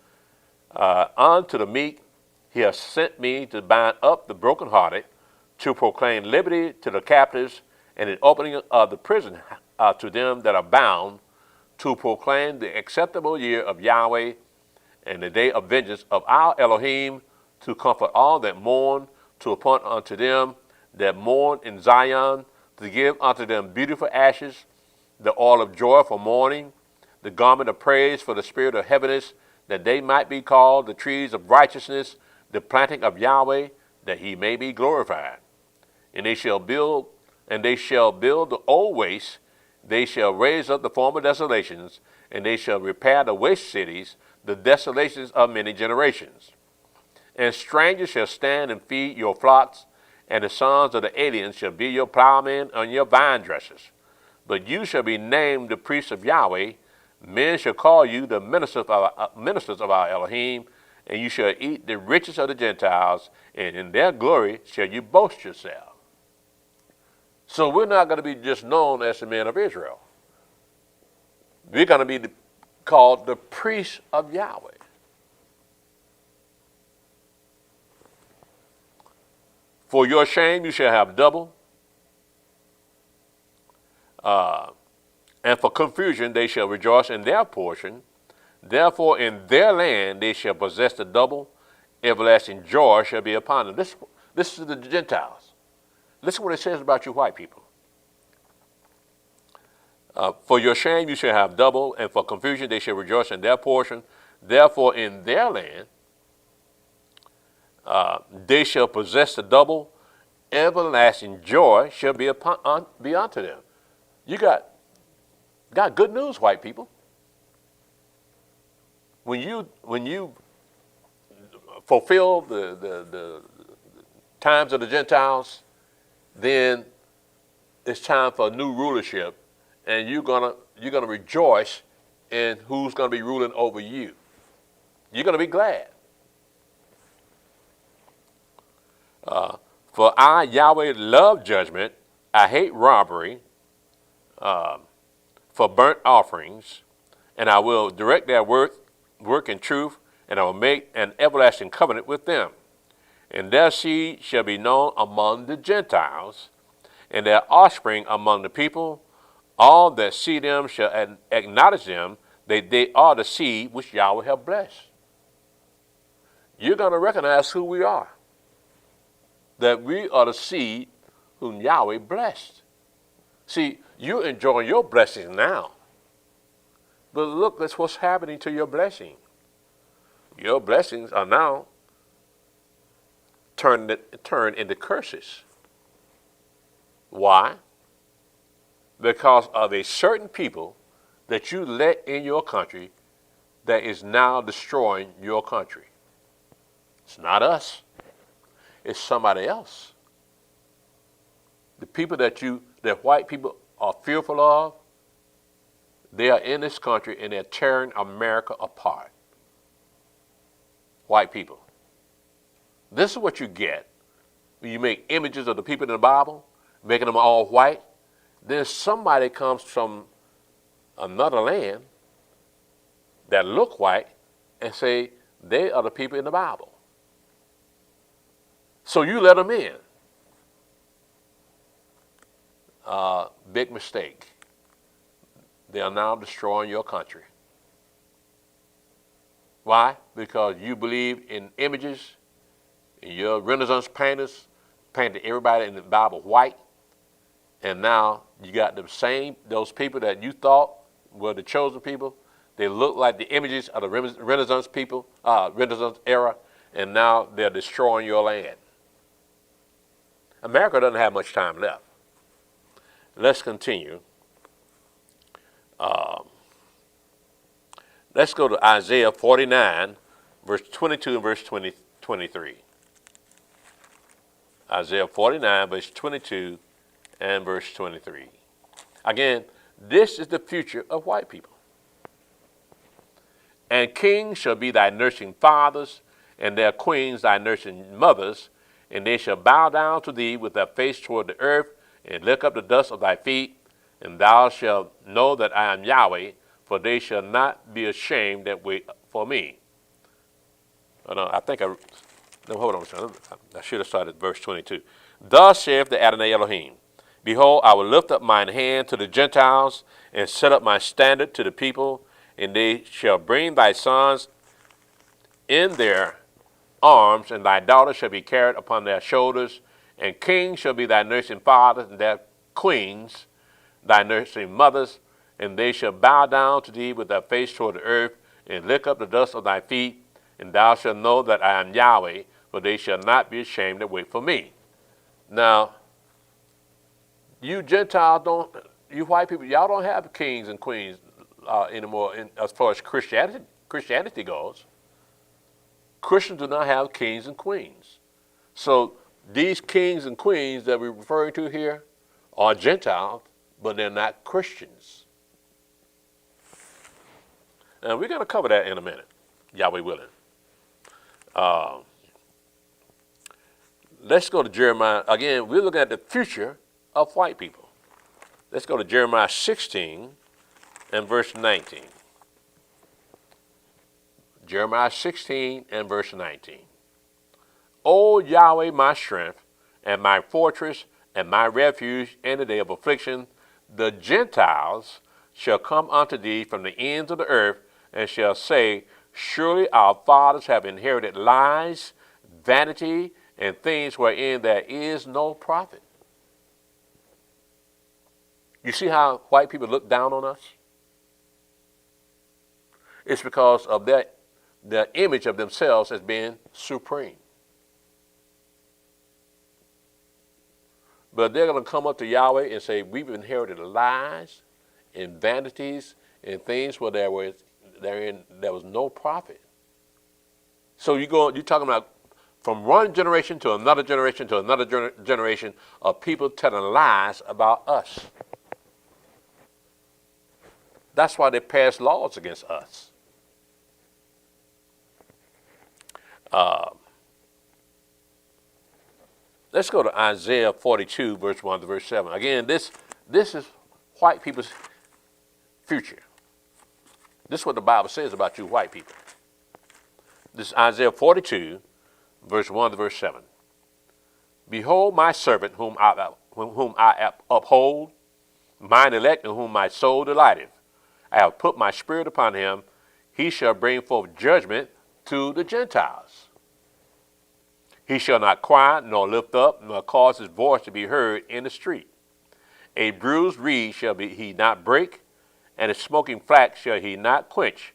unto the meek. He has sent me to bind up the brokenhearted, to proclaim liberty to the captives, and an opening of the prison to them that are bound, to proclaim the acceptable year of Yahweh and the day of vengeance of our Elohim, to comfort all that mourn, to appoint unto them that mourn in Zion, to give unto them beautiful ashes, the oil of joy for mourning, the garment of praise for the spirit of heaviness, that they might be called the trees of righteousness, the planting of Yahweh, that he may be glorified. And they shall build the old wastes, they shall raise up the former desolations, and they shall repair the waste cities, the desolations of many generations. And strangers shall stand and feed your flocks, and the sons of the aliens shall be your plowmen and your vine dressers. But you shall be named the priests of Yahweh. Men shall call you the ministers of our Elohim, and you shall eat the riches of the Gentiles, and in their glory shall you boast yourself. So we're not going to be just known as the men of Israel. We're going to be called the priests of Yahweh. For your shame you shall have double, and for confusion they shall rejoice in their portion. Therefore in their land they shall possess the double, everlasting joy shall be upon them. This is the Gentiles. Listen what it says about you white people. For your shame you shall have double, and for confusion they shall rejoice in their portion. Therefore in their land they shall possess the double, everlasting joy shall be unto them. You got good news, white people. When you fulfill the times of the Gentiles, then it's time for a new rulership, and you're gonna rejoice in who's gonna be ruling over you. You're gonna be glad. For I, Yahweh, love judgment. I hate robbery for burnt offerings, and I will direct their work in truth, and I will make an everlasting covenant with them. And their seed shall be known among the Gentiles, and their offspring among the people. All that see them shall acknowledge them, that they are the seed which Yahweh have blessed. You're going to recognize who we are. that we are the seed whom Yahweh blessed. See, you're enjoying your blessings now. But look, that's what's happening to your blessing. Your blessings are now turned into curses. Why? Because of a certain people that you let in your country that is now destroying your country. It's not us. It's somebody else. The people that white people are fearful of, they are in this country and they're tearing America apart. White people. This is what you get when you make images of the people in the Bible, making them all white. Then somebody comes from another land that look white and say they are the people in the Bible. So you let them in. Big mistake. They are now destroying your country. Why? Because you believe in images, and your Renaissance painters painted everybody in the Bible white, and now you got those people that you thought were the chosen people. They look like the images of the Renaissance people, Renaissance era, and now they're destroying your land. America doesn't have much time left. Let's continue. Let's go to Isaiah 49, verse 22 and verse 23. Isaiah 49, verse 22 and verse 23. Again, this is the future of white people. And kings shall be thy nursing fathers, and their queens thy nursing mothers, and they shall bow down to thee with their face toward the earth, and lick up the dust of thy feet, and thou shalt know that I am Yahweh, for they shall not be ashamed that wait for me. Hold on, I should have started verse 22. Thus saith the Adonai Elohim, behold, I will lift up mine hand to the Gentiles, and set up my standard to the people, and they shall bring thy sons in their arms, and thy daughters shall be carried upon their shoulders, and kings shall be thy nursing fathers, and their queens thy nursing mothers, and they shall bow down to thee with their face toward the earth, and lick up the dust of thy feet, and thou shalt know that I am Yahweh, for they shall not be ashamed that wait for me. Now, you Gentiles you white people, y'all don't have kings and queens anymore as far as Christianity goes. Christians do not have kings and queens. So these kings and queens that we're referring to here are Gentiles, but they're not Christians. And we're going to cover that in a minute, Yahweh willing. Let's go to Jeremiah. Again, we're looking at the future of white people. Let's go to Jeremiah 16 and verse 19. Jeremiah 16 and verse 19. O Yahweh, my strength, and my fortress, and my refuge in the day of affliction, the Gentiles shall come unto thee from the ends of the earth, and shall say, surely our fathers have inherited lies, vanity, and things wherein there is no profit. You see how white people look down on us? It's because of their image of themselves as being supreme. But they're going to come up to Yahweh and say, we've inherited lies and vanities and things where there was no profit. So you're talking about from one generation to another generation to another generation of people telling lies about us. That's why they pass laws against us. Let's go to Isaiah 42, verse 1 to verse 7. Again, this is white people's future. This is what the Bible says about you white people. This is Isaiah 42, verse 1 to verse 7. Behold my servant whom I uphold, mine elect in whom my soul delighteth. I have put my spirit upon him. He shall bring forth judgment to the Gentiles. He shall not cry, nor lift up, nor cause his voice to be heard in the street. A bruised reed shall he not break, and a smoking flax shall he not quench.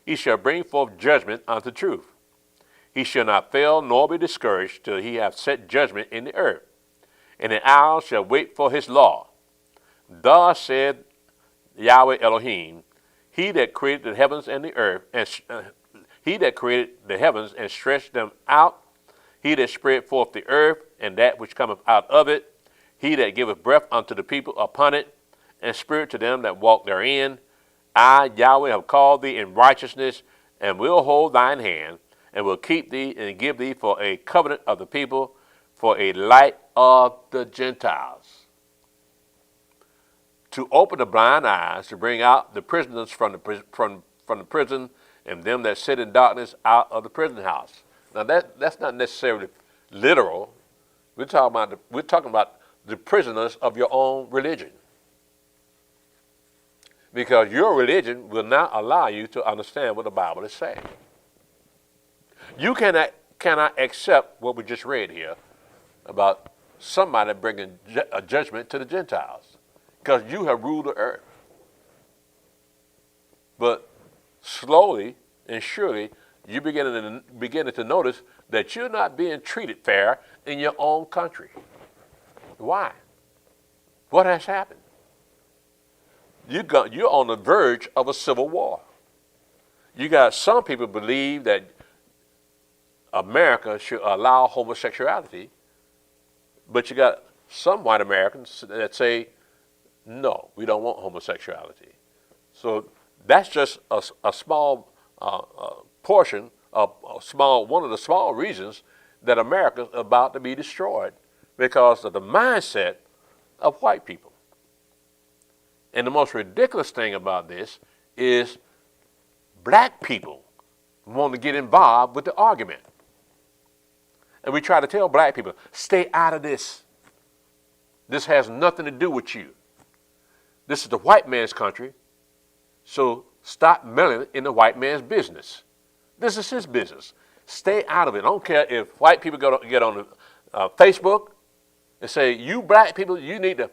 He shall bring forth judgment unto truth. He shall not fail nor be discouraged till he have set judgment in the earth. And an owl shall wait for his law. Thus said Yahweh Elohim, he that created the heavens and the earth, and he that created the heavens and stretched them out, he that spread forth the earth and that which cometh out of it, he that giveth breath unto the people upon it, and spirit to them that walk therein. I, Yahweh, have called thee in righteousness, and will hold thine hand, and will keep thee and give thee for a covenant of the people, for a light of the Gentiles, to open the blind eyes, to bring out the prisoners from the prison, and them that sit in darkness out of the prison house. Now that's not necessarily literal. We're talking about the prisoners of your own religion, because your religion will not allow you to understand what the Bible is saying. You cannot accept what we just read here about somebody bringing a judgment to the Gentiles, because you have ruled the earth. But slowly and surely, you're beginning to notice that you're not being treated fair in your own country. Why? What has happened? You're on the verge of a civil war. You got some people believe that America should allow homosexuality, but you got some white Americans that say, no, we don't want homosexuality. So that's just a small portion of one of the small reasons that America is about to be destroyed, because of the mindset of white people. And the most ridiculous thing about this is black people want to get involved with the argument. And we try to tell black people, stay out of this. This has nothing to do with you. This is the white man's country, so stop meddling in the white man's business. This is his business. Stay out of it. I don't care if white people get on Facebook and say, you black people, you need to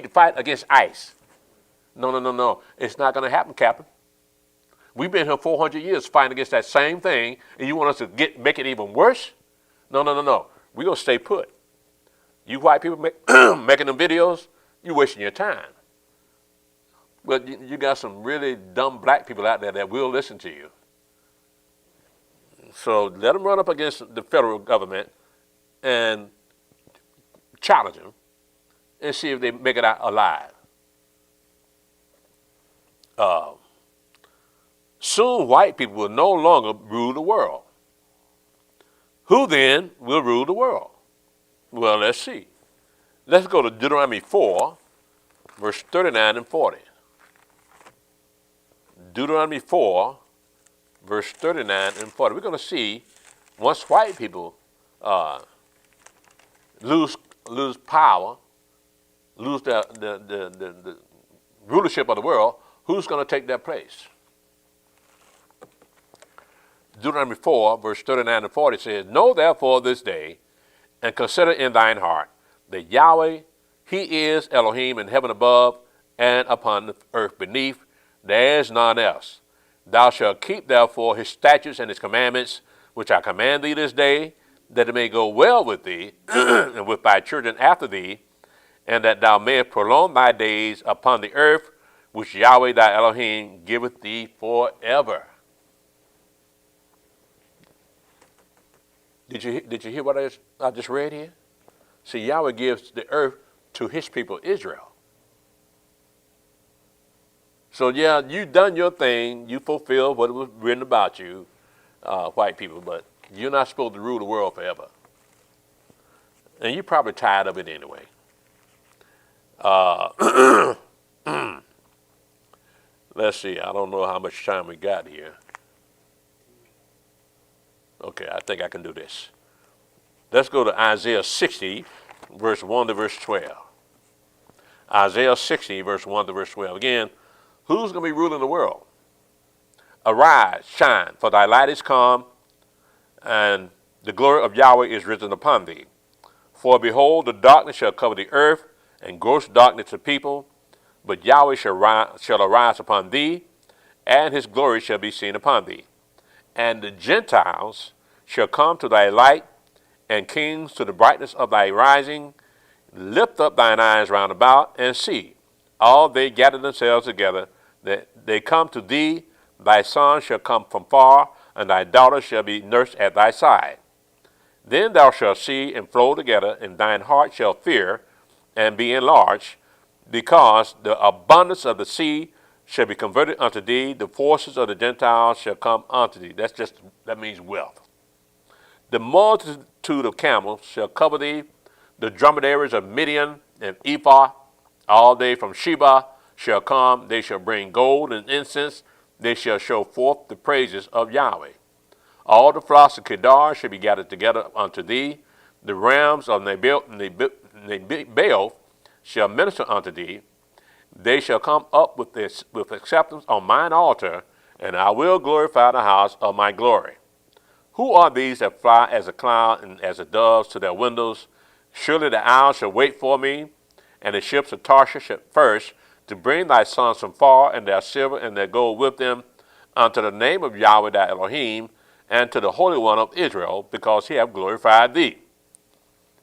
fight against ICE. No. It's not going to happen, Captain. We've been here 400 years fighting against that same thing, and you want us to make it even worse? No. We're going to stay put. You white people making them videos, you're wasting your time. But you got some really dumb black people out there that will listen to you. So let them run up against the federal government and challenge them and see if they make it out alive. Soon white people will no longer rule the world. Who then will rule the world? Well, let's see. Let's go to Deuteronomy 4, verse 39 and 40. Deuteronomy 4, verse 39 and 40. We're going to see, once white people lose power, lose the rulership of the world, who's going to take their place? Deuteronomy 4, verse 39 and 40 says, know therefore this day, and consider in thine heart, that Yahweh, he is Elohim in heaven above, and upon the earth beneath. There is none else. Thou shalt keep therefore his statutes and his commandments, which I command thee this day, that it may go well with thee, and with thy children after thee, and that thou mayest prolong thy days upon the earth, which Yahweh thy Elohim giveth thee forever. Did you hear what I just read here? See, Yahweh gives the earth to his people Israel. So yeah, you done your thing, you fulfilled what was written about you, white people, but you're not supposed to rule the world forever. And you're probably tired of it anyway. Let's see, I don't know how much time we got here. Okay, I think I can do this. Let's go to Isaiah 60, verse 1 to verse 12. Isaiah 60, verse 1 to verse 12. Again, who's going to be ruling the world? Arise, shine, for thy light is come, and the glory of Yahweh is risen upon thee. For behold, the darkness shall cover the earth, and gross darkness the people, but Yahweh shall arise upon thee, and his glory shall be seen upon thee. And the Gentiles shall come to thy light, and kings to the brightness of thy rising. Lift up thine eyes round about, and see. All they gather themselves together, that they come to thee. Thy son shall come from far, and thy daughter shall be nursed at thy side. Then thou shalt see and flow together, and thine heart shall fear and be enlarged, because the abundance of the sea shall be converted unto thee. The forces of the Gentiles shall come unto thee. That means wealth. The multitude of camels shall cover thee. The dromedaries of Midian and Ephah, all they from Sheba shall come. They shall bring gold and incense. They shall show forth the praises of Yahweh. All the flocks of Kedar shall be gathered together unto thee. The rams of Nebaioth shall minister unto thee. They shall come up with acceptance on mine altar, and I will glorify the house of my glory. Who are these that fly as a cloud and as a dove to their windows? Surely the owls shall wait for me, and the ships of Tarshish first, to bring thy sons from far, and their silver and their gold with them, unto the name of Yahweh thy Elohim, and to the Holy One of Israel, because he hath glorified thee.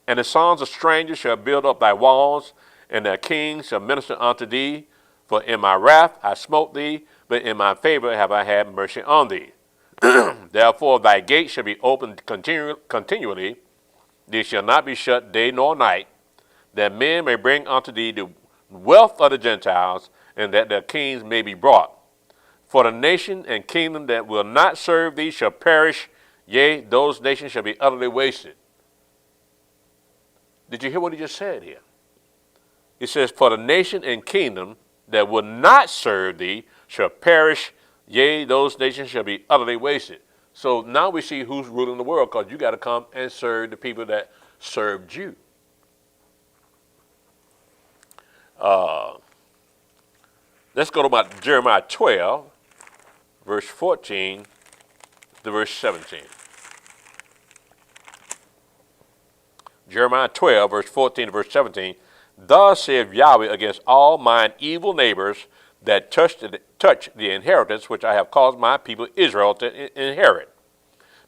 And the sons of strangers shall build up thy walls, and their kings shall minister unto thee. For in my wrath I smote thee, but in my favor have I had mercy on thee. Therefore thy gates shall be opened continually, they shall not be shut day nor night, that men may bring unto thee the wealth of the Gentiles, and that their kings may be brought. For the nation and kingdom that will not serve thee shall perish, yea, those nations shall be utterly wasted. Did you hear what he just said here? He says, for the nation and kingdom that will not serve thee shall perish, yea, those nations shall be utterly wasted. So now we see who's ruling the world, because you got to come and serve the people that served you. Let's go to about Jeremiah 12, verse 14 to verse 17. Jeremiah 12, verse 14 to verse 17. Thus saith Yahweh against all mine evil neighbors that touch the inheritance which I have caused my people Israel to inherit.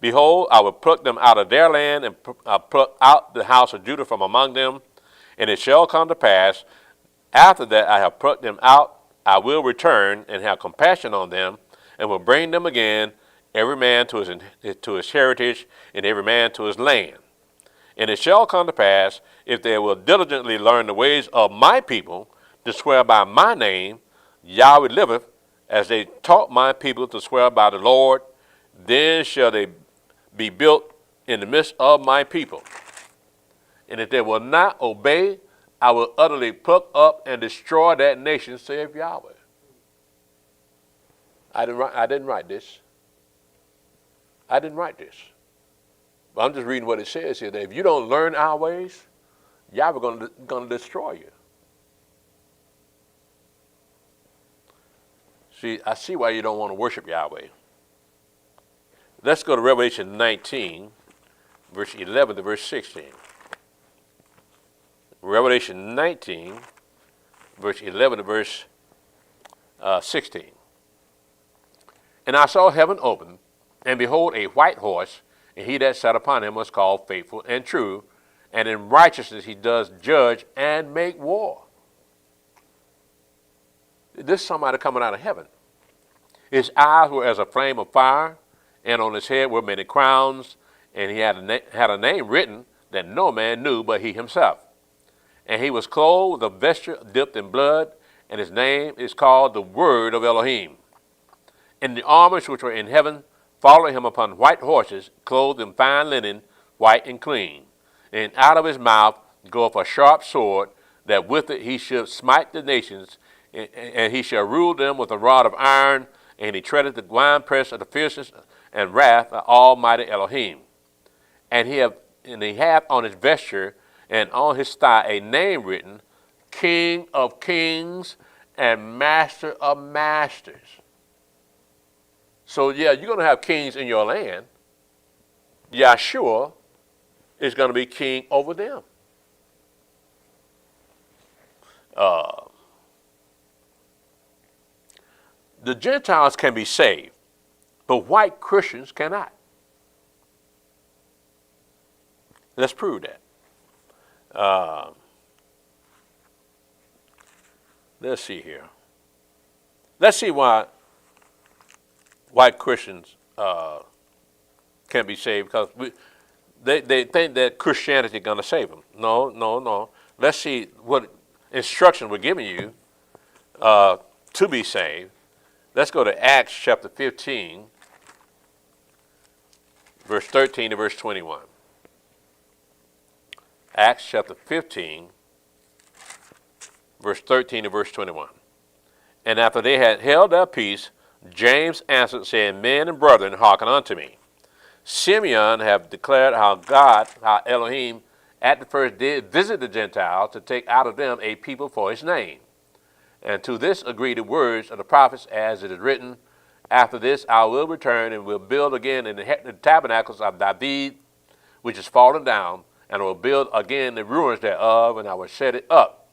Behold, I will pluck them out of their land, and pluck out the house of Judah from among them. And it shall come to pass, after that I have plucked them out, I will return and have compassion on them, and will bring them again, every man to his heritage, and every man to his land. And it shall come to pass, if they will diligently learn the ways of my people, to swear by my name, Yahweh liveth, as they taught my people to swear by the Lord, then shall they be built in the midst of my people. And if they will not obey, I will utterly pluck up and destroy that nation, saith Yahweh. I didn't write this. I didn't write this. But I'm just reading what it says here, that if you don't learn our ways, Yahweh going to destroy you. See, I see why you don't want to worship Yahweh. Let's go to Revelation 19, verse 11 to verse 16. Revelation 19, verse 11 to verse 16. And I saw heaven open, and behold, a white horse, and he that sat upon him was called Faithful and True, and in righteousness he does judge and make war. This is somebody coming out of heaven. His eyes were as a flame of fire, and on his head were many crowns, and he had a name written that no man knew but he himself. And he was clothed with a vesture dipped in blood, and his name is called the Word of Elohim. And the armies which were in heaven followed him upon white horses, clothed in fine linen, white and clean. And out of his mouth goeth a sharp sword, that with it he should smite the nations, and he shall rule them with a rod of iron, and he treadeth the winepress of the fierceness and wrath of Almighty Elohim. And he hath on his vesture and on his thigh a name written, King of Kings and Master of Masters. So yeah, you're going to have kings in your land, Yahshua is going to be king over them. The Gentiles can be saved, but white Christians cannot. Let's prove that. Let's see here. Let's see why white Christians can't be saved, because they think that Christianity is going to save them. No. Let's see what instruction we're giving you to be saved. Let's go to Acts chapter 15, verse 13 to verse 21. Acts chapter 15, verse 13 to verse 21. And after they had held their peace, James answered, saying, Men and brethren, hearken unto me. Simeon have declared how Elohim, at the first did visit the Gentiles to take out of them a people for his name. And to this agree the words of the prophets, as it is written, After this I will return and will build again in the tabernacles of David, which is fallen down, and will build again the ruins thereof, and I will set it up,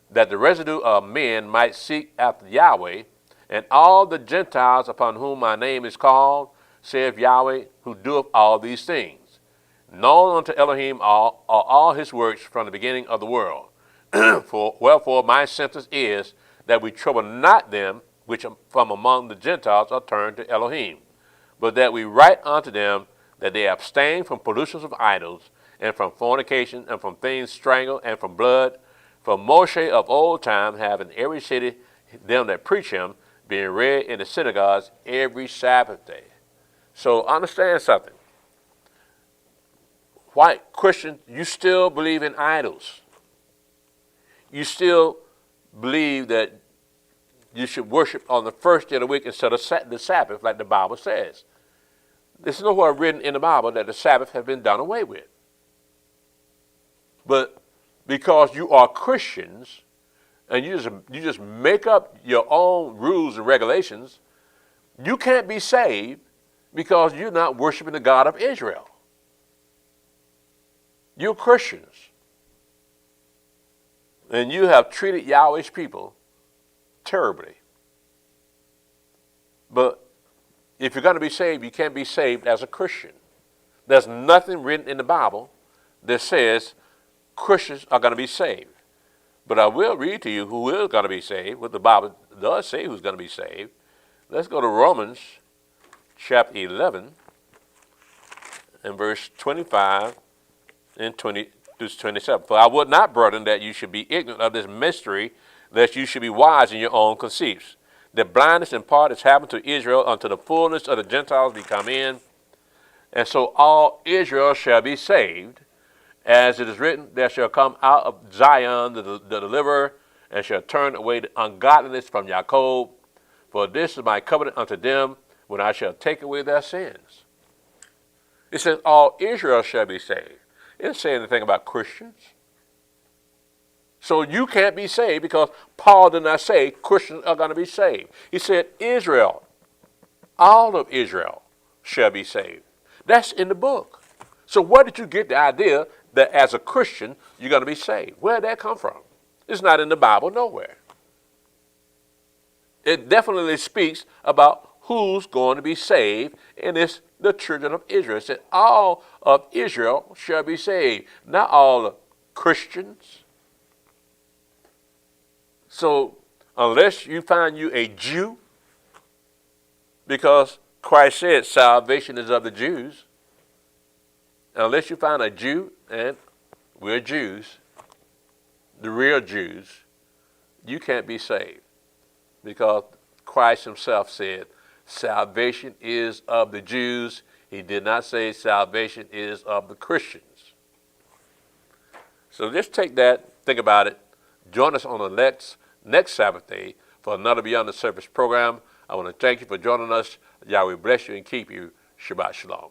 that the residue of men might seek after Yahweh, and all the Gentiles upon whom my name is called, saith Yahweh, who doeth all these things. Known unto Elohim are all his works from the beginning of the world. Wherefore my sentence is that we trouble not them which from among the Gentiles are turned to Elohim, but that we write unto them that they abstain from pollutions of idols, and from fornication, and from things strangled, and from blood. For Moshe of old time have in every city them that preach him, being read in the synagogues every Sabbath day. So understand something. White Christians, you still believe in idols. You still believe that you should worship on the first day of the week instead of the Sabbath, like the Bible says. There's nowhere written in the Bible that the Sabbath has been done away with. But because you are Christians, and you just make up your own rules and regulations, you can't be saved because you're not worshiping the God of Israel. You're Christians. And you have treated Yahweh's people terribly. But if you're going to be saved, you can't be saved as a Christian. There's nothing written in the Bible that says Christians are going to be saved. But I will read to you who is going to be saved, what the Bible does say who's going to be saved. Let's go to Romans chapter 11 and verse 25 and 20 to 27. For I would not, brethren, that you should be ignorant of this mystery, lest you should be wise in your own conceits. The blindness in part has happened to Israel until the fullness of the Gentiles be come in. And so all Israel shall be saved. As it is written, there shall come out of Zion the deliverer, and shall turn away the ungodliness from Jacob. For this is my covenant unto them, when I shall take away their sins. It says all Israel shall be saved. It didn't say anything about Christians. So you can't be saved because Paul did not say Christians are going to be saved. He said Israel, all of Israel shall be saved. That's in the book. So where did you get the idea that as a Christian you're going to be saved? Where did that come from? It's not in the Bible nowhere. It definitely speaks about who's going to be saved, and it's the children of Israel. It said all of Israel shall be saved, not all the Christians. So unless you find you a Jew, because Christ said salvation is of the Jews, unless you find a Jew, and we're Jews, the real Jews, you can't be saved. Because Christ himself said salvation is of the Jews. He did not say salvation is of the Christians. So just take that, think about it. Join us on the next Sabbath day for another Beyond the Surface program. I want to thank you for joining us. Yahweh bless you and keep you. Shabbat Shalom.